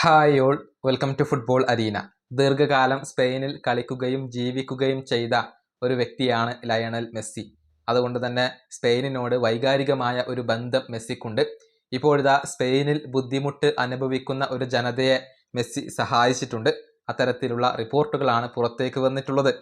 Hi all, welcome to football arena. ദീർഘകാലം സ്പെയിനിൽ കളിക്കുകയും ജീവിക്കുകയും ചെയ്ത ഒരു വ്യക്തിയാണ് ലയണൽ മെസ്സി. അതുകൊണ്ട് തന്നെ സ്പെയിനിനോട് വൈകാരികമായ ഒരു ബന്ധം മെസ്സിക്കുണ്ട്. ഇപ്പോഴിതാ സ്പെയിനിൽ ബുദ്ധിമുട്ട് അനുഭവിക്കുന്ന ഒരു ജനതയെ മെസ്സി സഹായിച്ചിട്ടുണ്ട്. അത്തരത്തിലുള്ള റിപ്പോർട്ടുകളാണ് പുറത്തേക്ക് വന്നിട്ടുള്ളത്.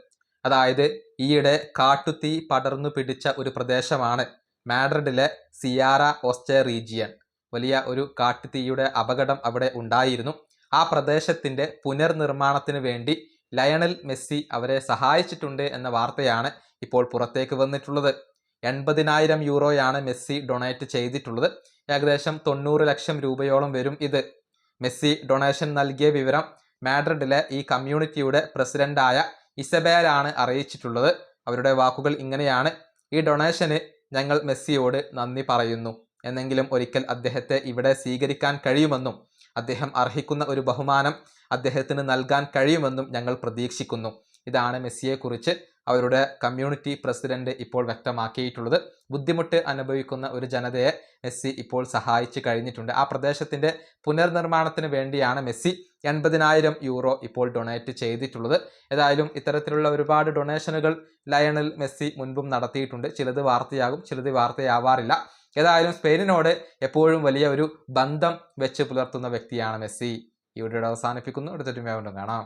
അതായത് ഈയിടെ കാട്ടുതീ പടർന്നു പിടിച്ച ഒരു പ്രദേശമാണ് മാഡ്രിഡിലെ സിയാറ ഓസ്റ്റെ റീജിയൻ. വലിയ ഒരു കാട്ടുതീയുടെ അപകടം അവിടെ ഉണ്ടായിരുന്നു. ആ പ്രദേശത്തിന്റെ പുനർനിർമ്മാണത്തിന് വേണ്ടി ലയണൽ മെസ്സി അവരെ സഹായിച്ചിട്ടുണ്ട് എന്ന വാർത്തയാണ് ഇപ്പോൾ പുറത്തേക്ക് വന്നിട്ടുള്ളത്. 80,000 യൂറോയാണ് മെസ്സി ഡൊണേറ്റ് ചെയ്തിട്ടുള്ളത്. ഏകദേശം 90 ലക്ഷം രൂപയോളം വരും ഇത്. മെസ്സി ഡൊണേഷൻ നൽകിയ വിവരം മാഡ്രിഡിലെ ഈ കമ്മ്യൂണിറ്റിയുടെ പ്രസിഡന്റായ ഇസബേലാണ് അറിയിച്ചിട്ടുള്ളത്. അവരുടെ വാക്കുകൾ ഇങ്ങനെയാണ്: ഈ ഡൊണേഷന് ഞങ്ങൾ മെസ്സിയോട് നന്ദി പറയുന്നു. എന്നെങ്കിലും ഒരിക്കൽ അദ്ദേഹത്തെ ഇവിടെ സ്വീകരിക്കാൻ കഴിയുമെന്നും അദ്ദേഹം അർഹിക്കുന്ന ഒരു ബഹുമാനം അദ്ദേഹത്തിന് നൽകാൻ കഴിയുമെന്നും ഞങ്ങൾ പ്രതീക്ഷിക്കുന്നു. ഇതാണ് മെസ്സിയെക്കുറിച്ച് അവരുടെ കമ്മ്യൂണിറ്റി പ്രസിഡന്റ് ഇപ്പോൾ വ്യക്തമാക്കിയിട്ടുള്ളത്. ബുദ്ധിമുട്ട് അനുഭവിക്കുന്ന ഒരു ജനതയെ മെസ്സി ഇപ്പോൾ സഹായിച്ചു കഴിഞ്ഞിട്ടുണ്ട്. ആ പ്രദേശത്തിന്റെ പുനർനിർമ്മാണത്തിന് വേണ്ടിയാണ് മെസ്സി 80,000 യൂറോ ഇപ്പോൾ ഡൊണേറ്റ് ചെയ്തിട്ടുള്ളത്. ഏതായാലും ഇത്തരത്തിലുള്ള ഒരുപാട് ഡൊണേഷനുകൾ ലയണൽ മെസ്സി മുൻപും നടത്തിയിട്ടുണ്ട്. ചിലത് വാർത്തയാകും, ചിലത് വാർത്തയാവാറില്ല. ഏതായാലും സ്പെയിനിനോട് എപ്പോഴും വലിയ ഒരു ബന്ധം വെച്ച് പുലർത്തുന്ന വ്യക്തിയാണ് മെസ്സി. ഈ വീഡിയോ അവസാനിപ്പിക്കുന്നു. അടുത്തൊരു വീണ്ടും കാണാം.